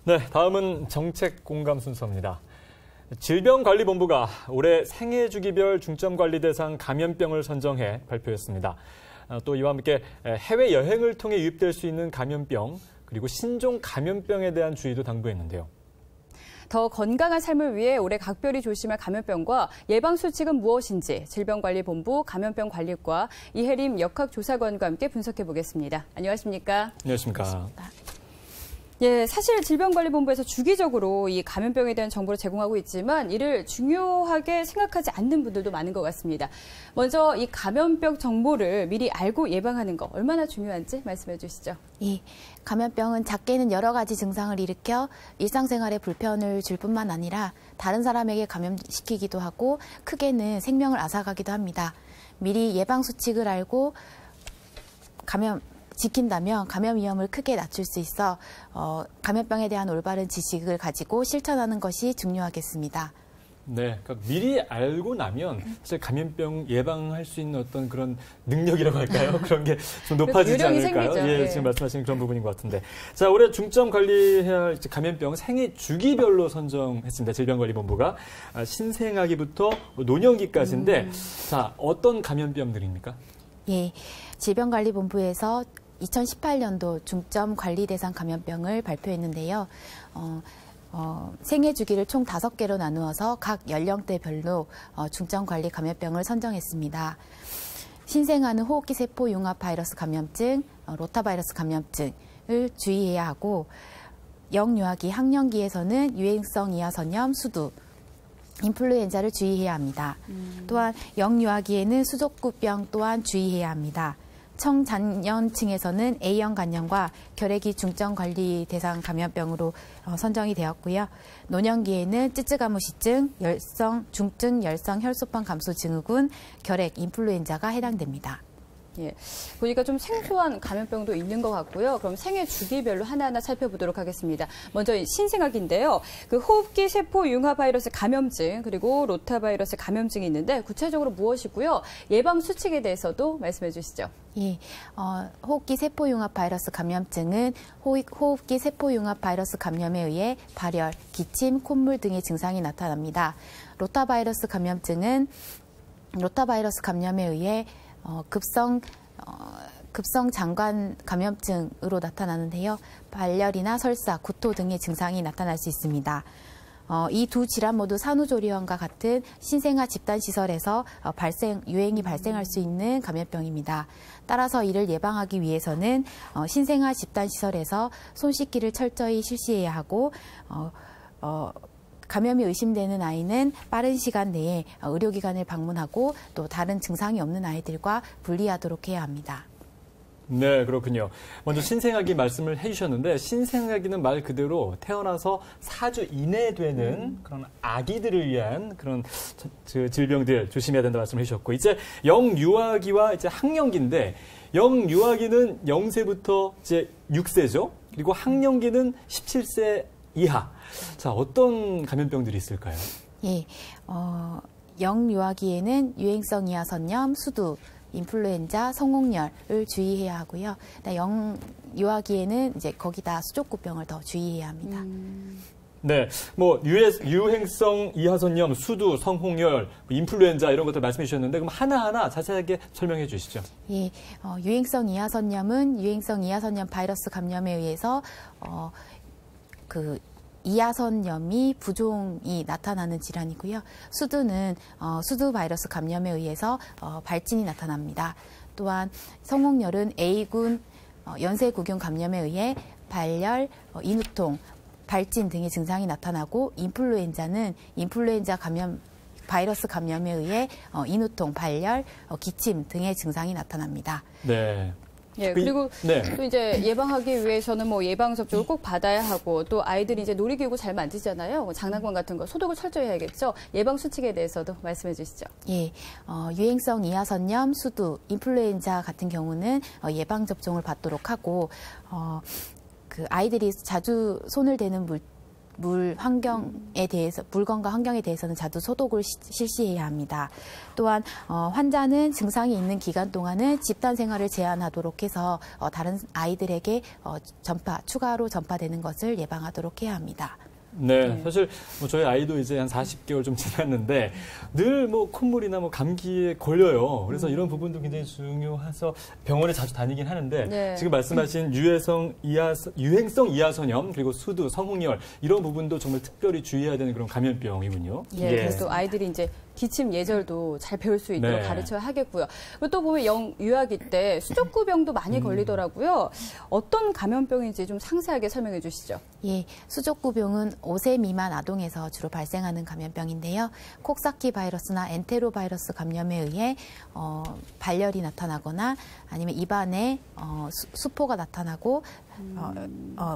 네, 다음은 정책 공감 순서입니다. 질병관리본부가 올해 생애주기별 중점관리 대상 감염병을 선정해 발표했습니다. 또 이와 함께 해외여행을 통해 유입될 수 있는 감염병, 그리고 신종 감염병에 대한 주의도 당부했는데요. 더 건강한 삶을 위해 올해 각별히 조심할 감염병과 예방 수칙은 무엇인지 질병관리본부 감염병관리과 이혜림 역학조사관과 함께 분석해 보겠습니다. 안녕하십니까? 안녕하십니까? 반갑습니다. 예, 사실 질병관리본부에서 주기적으로 이 감염병에 대한 정보를 제공하고 있지만 이를 중요하게 생각하지 않는 분들도 많은 것 같습니다. 먼저 이 감염병 정보를 미리 알고 예방하는 거 얼마나 중요한지 말씀해 주시죠. 예, 감염병은 작게는 여러 가지 증상을 일으켜 일상생활에 불편을 줄 뿐만 아니라 다른 사람에게 감염시키기도 하고 크게는 생명을 앗아가기도 합니다. 미리 예방 수칙을 알고 지킨다면 감염 위험을 크게 낮출 수 있어 감염병에 대한 올바른 지식을 가지고 실천하는 것이 중요하겠습니다. 네, 그러니까 미리 알고 나면 사실 감염병 예방할 수 있는 어떤 그런 능력이라고 할까요? 그런 게 좀 높아지지 않을까요? 생기죠. 예, 네. 지금 말씀하시는 그런 부분인 것 같은데. 자, 올해 중점 관리해야 할 감염병 생애 주기별로 선정했습니다. 질병관리본부가 신생아기부터 노년기까지인데, 자, 어떤 감염병들입니까? 예, 질병관리본부에서 2018년도 중점 관리 대상 감염병을 발표했는데요. 생애 주기를 총 5개로 나누어서 각 연령대별로 중점 관리 감염병을 선정했습니다. 신생아는 호흡기 세포 융합 바이러스 감염증, 로타바이러스 감염증을 주의해야 하고 영유아기, 학령기에서는 유행성 이하선염, 수두, 인플루엔자를 주의해야 합니다. 또한 영유아기에는 수족구병 또한 주의해야 합니다. 청장년층에서는 A형 간염과 결핵이 중점 관리 대상 감염병으로 선정이 되었고요. 노년기에는 쯔쯔가무시증, 중증 열성 혈소판 감소 증후군, 결핵, 인플루엔자가 해당됩니다. 예, 보니까 좀 생소한 감염병도 있는 것 같고요. 그럼 생애 주기별로 하나하나 살펴보도록 하겠습니다. 먼저 신생아기인데요. 그 호흡기 세포 융합 바이러스 감염증 그리고 로타바이러스 감염증이 있는데 구체적으로 무엇이고요? 예방 수칙에 대해서도 말씀해 주시죠. 예, 호흡기 세포융합 바이러스 감염증은 호흡기 세포융합 바이러스 감염에 의해 발열, 기침, 콧물 등의 증상이 나타납니다. 로타바이러스 감염증은 로타바이러스 감염에 의해 급성 장관 감염증으로 나타나는데요. 발열이나 설사, 구토 등의 증상이 나타날 수 있습니다. 이 두 질환 모두 산후조리원과 같은 신생아 집단시설에서 유행이 발생할 수 있는 감염병입니다. 따라서 이를 예방하기 위해서는 신생아 집단시설에서 손 씻기를 철저히 실시해야 하고 감염이 의심되는 아이는 빠른 시간 내에 의료기관을 방문하고 또 다른 증상이 없는 아이들과 분리하도록 해야 합니다. 네, 그렇군요. 먼저 신생아기 말씀을 해주셨는데 신생아기는 말 그대로 태어나서 4주 이내 되는 그런 아기들을 위한 그런 질병들 조심해야 된다 말씀을 해주셨고 이제 영유아기와 이제 학령기인데 영유아기는 0세부터 이제 6세죠. 그리고 학령기는 17세 이하. 자, 어떤 감염병들이 있을까요? 예, 영유아기에는 유행성 이하선염, 수두, 인플루엔자, 성홍열을 주의해야 하고요. 영유아기에는 이제 거기다 수족구병을 더 주의해야 합니다. 네, 뭐 유행성 이하선염, 수두, 성홍열, 인플루엔자 이런 것들 말씀해 주셨는데 그럼 하나하나 자세하게 설명해 주시죠. 예, 유행성 이하선염은 유행성 이하선염 바이러스 감염에 의해서 이하선염이 부종이 나타나는 질환이고요. 수두는 수두 바이러스 감염에 의해서 발진이 나타납니다. 또한 성홍열은 A군 연쇄구균 감염에 의해 발열, 인후통, 발진 등의 증상이 나타나고 인플루엔자는 인플루엔자 바이러스 감염에 의해 인후통, 발열, 기침 등의 증상이 나타납니다. 네. 예, 그리고 또 이제 예방하기 위해서는 뭐 예방접종을 꼭 받아야 하고 또 아이들이 이제 놀이기구 잘 만지잖아요. 장난감 같은 거 소독을 철저히 해야겠죠. 예방 수칙에 대해서도 말씀해 주시죠. 예, 유행성 이하선염, 수두, 인플루엔자 같은 경우는 예방접종을 받도록 하고 아이들이 자주 손을 대는 물 환경에 대해서 물건과 환경에 대해서는 자주 소독을 실시해야 합니다. 또한 환자는 증상이 있는 기간 동안은 집단 생활을 제한하도록 해서 다른 아이들에게 추가로 전파되는 것을 예방하도록 해야 합니다. 네, 사실 뭐 저희 아이도 이제 한 40개월 좀 지났는데 늘 뭐 콧물이나 뭐 감기에 걸려요. 그래서 이런 부분도 굉장히 중요해서 병원에 자주 다니긴 하는데 네. 지금 말씀하신 유행성 이하선염 그리고 수두, 성홍열 이런 부분도 정말 특별히 주의해야 되는 그런 감염병이군요. 예, 그래서 또 아이들이 이제 기침 예절도 잘 배울 수 있도록 네. 가르쳐야 하겠고요. 그리고 또 보면 유아기 때 수족구병도 많이 걸리더라고요. 어떤 감염병인지 좀 상세하게 설명해 주시죠. 예, 수족구병은 5세 미만 아동에서 주로 발생하는 감염병인데요. 콕사키 바이러스나 엔테로 바이러스 감염에 의해 발열이 나타나거나 아니면 입안에 수포가 나타나고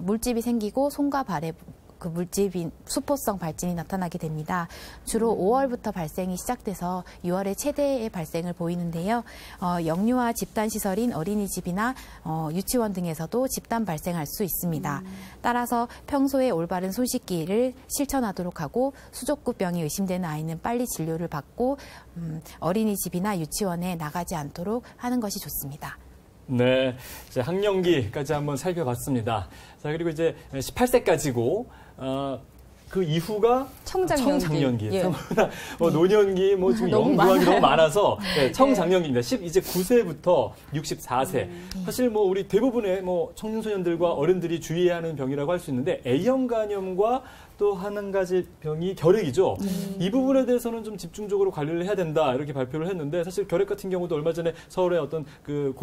물집이 생기고 손과 발에 그 물집인 수포성 발진이 나타나게 됩니다. 주로 5월부터 발생이 시작돼서 6월에 최대의 발생을 보이는데요. 영유아 집단 시설인 어린이집이나 유치원 등에서도 집단 발생할 수 있습니다. 따라서 평소에 올바른 손 씻기를 실천하도록 하고 수족구병이 의심되는 아이는 빨리 진료를 받고 어린이집이나 유치원에 나가지 않도록 하는 것이 좋습니다. 네, 이제 학령기까지 한번 살펴봤습니다. 자, 그리고 이제 18세까지고 그 이후가 청장년기. 예. 노년기, 뭐 지금 영구하기 너무 많아서 네, 청장년기입니다. 이제 9세부터 64세. 사실 뭐 우리 대부분의 뭐 청소년들과 어른들이 주의해야 하는 병이라고 할 수 있는데 A형 간염과 또 한 가지 병이 결핵이죠. 이 부분에 대해서는 좀 집중적으로 관리를 해야 된다 이렇게 발표를 했는데 사실 결핵 같은 경우도 얼마 전에 서울의 어떤 그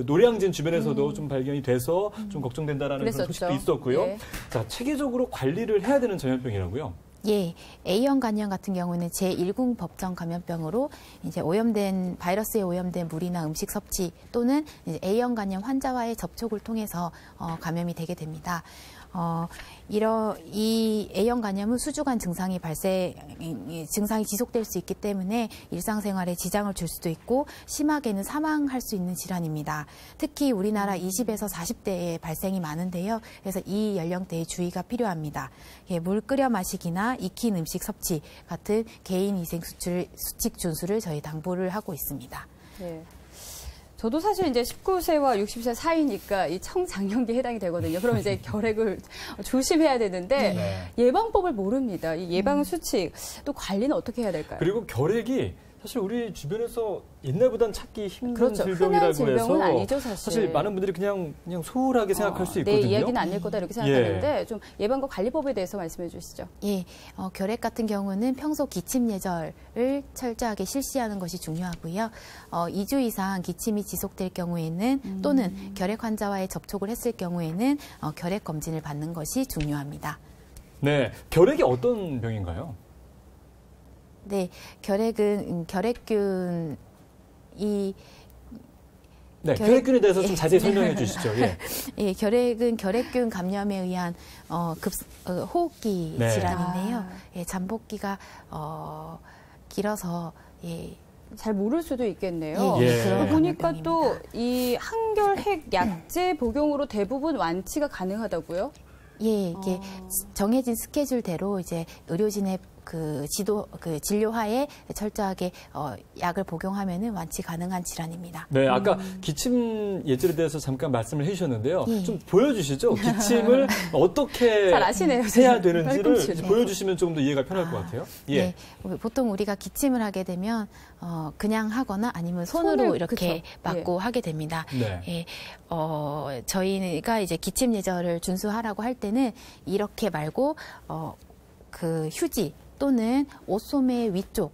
노량진 주변에서도 좀 발견이 돼서 좀 걱정된다라는 그런 소식도 있었고요. 예. 자, 체계적으로 관리를 해야 되는 전염병이라고요. 예, A형 간염 같은 경우는 제1군 법정 감염병으로 이제 바이러스에 오염된 물이나 음식 섭취 또는 이제 A형 간염 환자와의 접촉을 통해서 감염이 되게 됩니다. 이 A형 간염은 수주간 증상이 지속될 수 있기 때문에 일상생활에 지장을 줄 수도 있고 심하게는 사망할 수 있는 질환입니다. 특히 우리나라 20에서 40대에 발생이 많은데요. 그래서 이 연령대에 주의가 필요합니다. 예, 물 끓여 마시기나 익힌 음식 섭취 같은 개인 위생 수칙 준수를 저희 당부를 하고 있습니다. 네. 저도 사실 이제 19세와 60세 사이니까 이 청장년기에 해당이 되거든요. 그럼 이제 결핵을 조심해야 되는데 예방법을 모릅니다. 이 예방 수칙 또 관리는 어떻게 해야 될까요? 그리고 결핵이 사실 우리 주변에서 옛날보단 찾기 힘든 그렇죠. 질병이라고 질병은 해서 아니죠, 사실 많은 분들이 그냥 소홀하게 생각할 수 있거든요. 내 이야기는 아닐 거다 이렇게 생각하는데 좀 예방과 관리법에 대해서 말씀해 주시죠. 예, 결핵 같은 경우는 평소 기침 예절을 철저하게 실시하는 것이 중요하고요. 2주 이상 기침이 지속될 경우에는 또는 결핵 환자와의 접촉을 했을 경우에는 결핵 검진을 받는 것이 중요합니다. 네, 결핵이 어떤 병인가요? 네, 결핵은 결핵균이 결핵균에 대해서 좀 자세히 설명해 주시죠. 예. 예, 결핵은 결핵균 감염에 의한 호흡기 질환인데요. 예, 잠복기가 길어서 잘 모를 수도 있겠네요. 그런 보니까 또 이 항결핵 약제 복용으로 대부분 완치가 가능하다고요? 예, 이게 정해진 스케줄대로 이제 의료진의 진료하에 철저하게 약을 복용하면은 완치 가능한 질환입니다. 네, 아까 기침 예절에 대해서 잠깐 말씀을 해주셨는데요. 좀 보여주시죠. 기침을 어떻게 잘 아시네요, 해야 되는지를 보여주시면 좀 더 이해가 편할 것 같아요. 예. 네, 보통 우리가 기침을 하게 되면 그냥 하거나 아니면 손으로 이렇게 막고 하게 됩니다. 네. 예, 저희가 이제 기침 예절을 준수하라고 할 때는 이렇게 말고 그 휴지 또는 옷소매 위쪽으로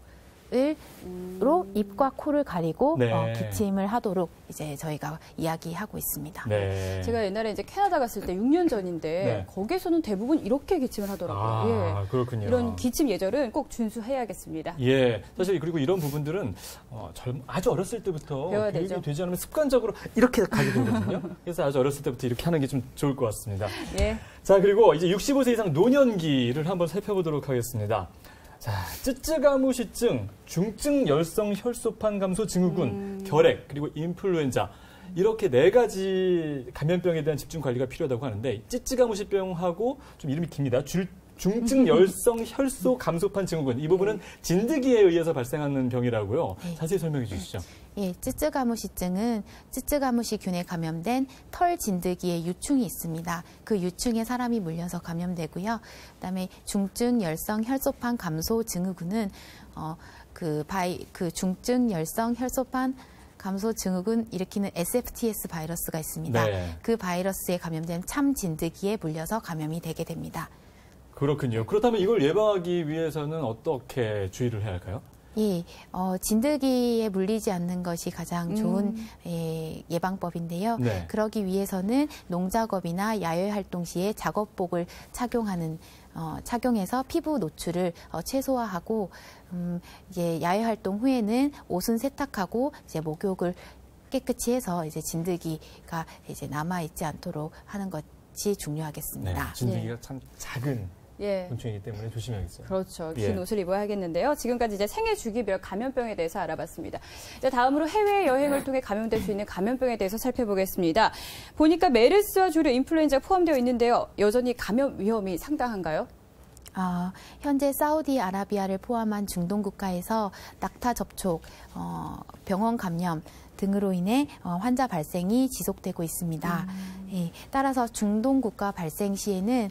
입과 코를 가리고 기침을 하도록 이제 저희가 이야기하고 있습니다. 네. 제가 옛날에 이제 캐나다 갔을 때 6년 전인데 거기서는 대부분 이렇게 기침을 하더라고요. 그렇군요. 이런 기침 예절은 꼭 준수해야겠습니다. 예, 사실 그리고 이런 부분들은 아주 어렸을 때부터 배워야 교육이 되죠. 되지 않으면 습관적으로 이렇게 가게 되거든요. 그래서 아주 어렸을 때부터 이렇게 하는 게 좀 좋을 것 같습니다. 예. 자, 그리고 이제 65세 이상 노년기를 한번 살펴보도록 하겠습니다. 자, 쯔쯔가무시증, 중증 열성 혈소판 감소 증후군, 결핵, 그리고 인플루엔자. 이렇게 4가지 감염병에 대한 집중 관리가 필요하다고 하는데 쯔쯔가무시병하고 좀 이름이 깁니다. 중증 열성 혈소 감소판 증후군. 이 부분은 진드기에 의해서 발생하는 병이라고요. 자세히 설명해 주시죠. 예, 쯔쯔가무시증은 쯔쯔가무시균에 감염된 털 진드기의 유충이 있습니다. 그 유충에 사람이 물려서 감염되고요. 그다음에 중증 열성 혈소판 감소 증후군은 그 중증 열성 혈소판 감소 증후군 일으키는 SFTS 바이러스가 있습니다. 네. 그 바이러스에 감염된 참 진드기에 물려서 감염이 되게 됩니다. 그렇군요. 그렇다면 이걸 예방하기 위해서는 어떻게 주의를 해야 할까요? 예, 진드기에 물리지 않는 것이 가장 좋은 예방법인데요. 네. 그러기 위해서는 농작업이나 야외 활동 시에 작업복을 착용해서 피부 노출을 최소화하고, 이제 야외 활동 후에는 옷은 세탁하고 이제 목욕을 깨끗이 해서 이제 진드기가 이제 남아 있지 않도록 하는 것이 중요하겠습니다. 네, 진드기가 참 작은 곤충이기 때문에 조심해야겠어요. 그렇죠. 긴 옷을 입어야 하겠는데요. 지금까지 이제 생애 주기별 감염병에 대해서 알아봤습니다. 이제 다음으로 해외 여행을 통해 감염될 수 있는 감염병에 대해서 살펴보겠습니다. 보니까 메르스와 조류, 인플루엔자가 포함되어 있는데요. 여전히 감염 위험이 상당한가요? 현재 사우디아라비아를 포함한 중동 국가에서 낙타 접촉, 병원 감염 등으로 인해 환자 발생이 지속되고 있습니다. 예, 따라서 중동 국가 발생 시에는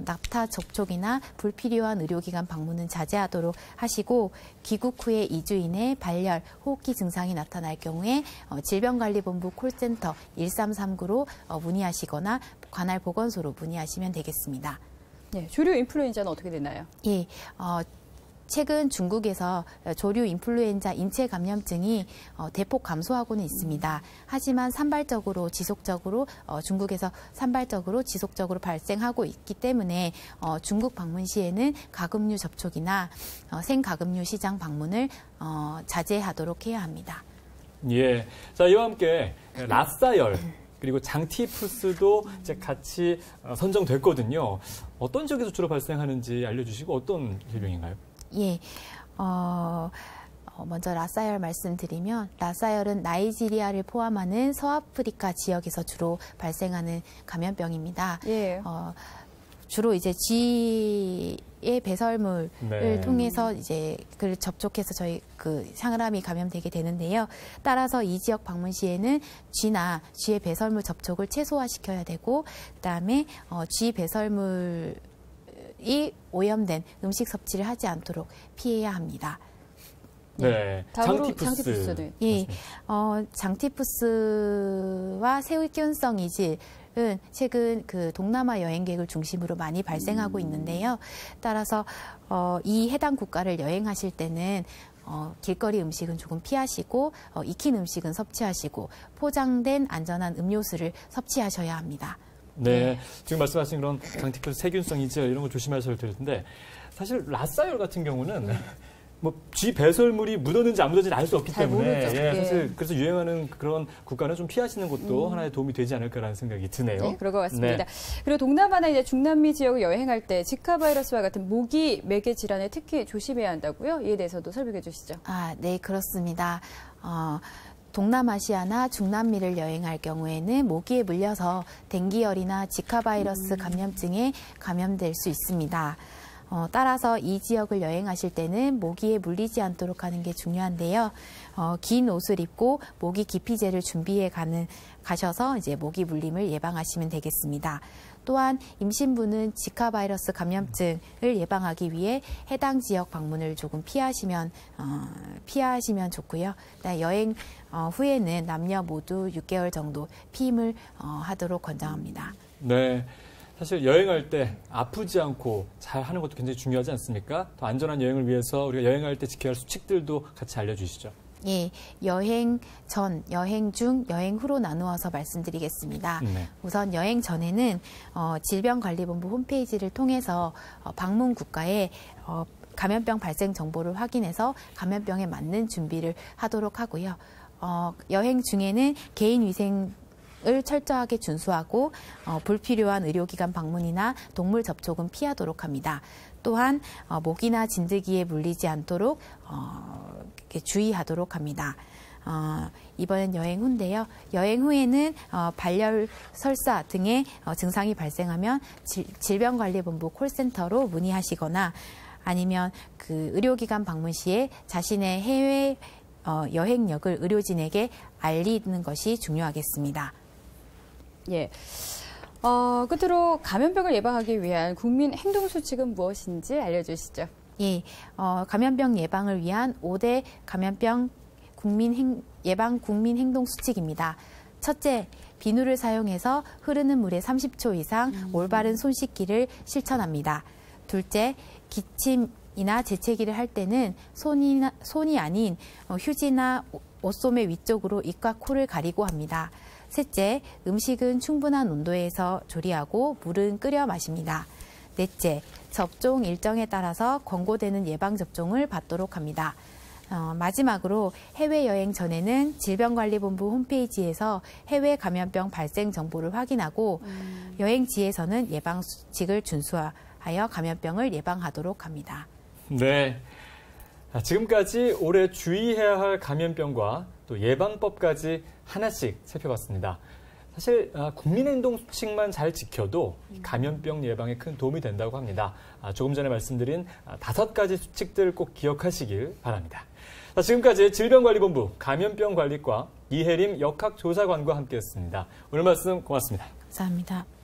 낙타 접촉이나 불필요한 의료기관 방문은 자제하도록 하시고, 귀국 후에 2주 이내 발열, 호흡기 증상이 나타날 경우에 질병관리본부 콜센터 1339로 문의하시거나 관할 보건소로 문의하시면 되겠습니다. 네, 조류 인플루엔자는 어떻게 되나요? 예, 최근 중국에서 조류 인플루엔자 인체 감염증이 대폭 감소하고는 있습니다. 하지만 지속적으로 중국에서 산발적으로 지속적으로 발생하고 있기 때문에 중국 방문 시에는 가금류 접촉이나 생가금류 시장 방문을 자제하도록 해야 합니다. 예, 자, 이와 함께 라싸열 그리고 장티푸스도 이제 같이 선정됐거든요. 어떤 지역에서 주로 발생하는지 알려주시고 어떤 질병인가요? 예, 먼저 라싸열 말씀드리면, 라싸열은 나이지리아를 포함하는 서아프리카 지역에서 주로 발생하는 감염병입니다. 예. 주로 이제 쥐의 배설물을 통해서 이제 그를 접촉해서 저희 사람이 감염되게 되는데요. 따라서 이 지역 방문 시에는 쥐의 배설물 접촉을 최소화시켜야 되고, 그다음에 쥐 배설물 이 오염된 음식 섭취를 하지 않도록 피해야 합니다. 네, 장티푸스는 예, 장티푸스와 세균성 이질은 최근 동남아 여행객을 중심으로 많이 발생하고 있는데요. 따라서 이 해당 국가를 여행하실 때는 길거리 음식은 조금 피하시고 익힌 음식은 섭취하시고 포장된 안전한 음료수를 섭취하셔야 합니다. 네, 지금 말씀하신 그런 장티푸스 세균성 이질 이런 거 조심하셔야 될 텐데, 사실 라싸열 같은 경우는 뭐 쥐 배설물이 묻었는지 안 묻었는지 알 수 없기 때문에 사실 그래서 유행하는 그런 국가는 좀 피하시는 것도 하나의 도움이 되지 않을까라는 생각이 드네요. 네, 그럴 것 같습니다. 그리고 동남아나 이제 중남미 지역을 여행할 때 지카 바이러스와 같은 모기 매개 질환에 특히 조심해야 한다고요? 이에 대해서도 설명해 주시죠. 네, 그렇습니다. 동남아시아나 중남미를 여행할 경우에는 모기에 물려서 댕기열이나 지카 바이러스 감염증에 감염될 수 있습니다. 따라서 이 지역을 여행하실 때는 모기에 물리지 않도록 하는 게 중요한데요. 긴 옷을 입고 모기 기피제를 준비해 가셔서 이제 모기 물림을 예방하시면 되겠습니다. 또한 임신부는 지카 바이러스 감염증을 예방하기 위해 해당 지역 방문을 조금 피하시면 좋고요. 여행 후에는 남녀 모두 6개월 정도 피임을 하도록 권장합니다. 네. 사실 여행할 때 아프지 않고 잘 하는 것도 굉장히 중요하지 않습니까? 더 안전한 여행을 위해서 우리가 여행할 때 지켜야 할 수칙들도 같이 알려주시죠. 예, 여행 전, 여행 중, 여행 후로 나누어서 말씀드리겠습니다. 네. 우선 여행 전에는 질병관리본부 홈페이지를 통해서 방문 국가에 감염병 발생 정보를 확인해서 감염병에 맞는 준비를 하도록 하고요. 여행 중에는 개인 위생 을 철저하게 준수하고 불필요한 의료기관 방문이나 동물 접촉은 피하도록 합니다. 또한 모기나 진드기에 물리지 않도록 주의하도록 합니다. 이번엔 여행 후인데요. 여행 후에는 발열, 설사 등의 증상이 발생하면 질병관리본부 콜센터로 문의하시거나 아니면 그 의료기관 방문 시에 자신의 해외 여행력을 의료진에게 알리는 것이 중요하겠습니다. 예. 끝으로 감염병을 예방하기 위한 국민 행동 수칙은 무엇인지 알려주시죠. 예, 감염병 예방을 위한 5대 감염병 예방 국민 행동 수칙입니다. 첫째, 비누를 사용해서 흐르는 물에 30초 이상 올바른 손 씻기를 실천합니다. 둘째, 기침이나 재채기를 할 때는 손이 아닌 휴지나 옷소매 위쪽으로 입과 코를 가리고 합니다. 셋째, 음식은 충분한 온도에서 조리하고 물은 끓여 마십니다. 넷째, 접종 일정에 따라서 권고되는 예방접종을 받도록 합니다. 마지막으로 해외여행 전에는 질병관리본부 홈페이지에서 해외 감염병 발생 정보를 확인하고 여행지에서는 예방수칙을 준수하여 감염병을 예방하도록 합니다. 네. 지금까지 올해 주의해야 할 감염병과 또 예방법까지 하나씩 살펴봤습니다. 사실 국민행동 수칙만 잘 지켜도 감염병 예방에 큰 도움이 된다고 합니다. 조금 전에 말씀드린 5가지 수칙들 꼭 기억하시길 바랍니다. 지금까지 질병관리본부 감염병관리과 이혜림 역학조사관과 함께했습니다. 오늘 말씀 고맙습니다. 감사합니다.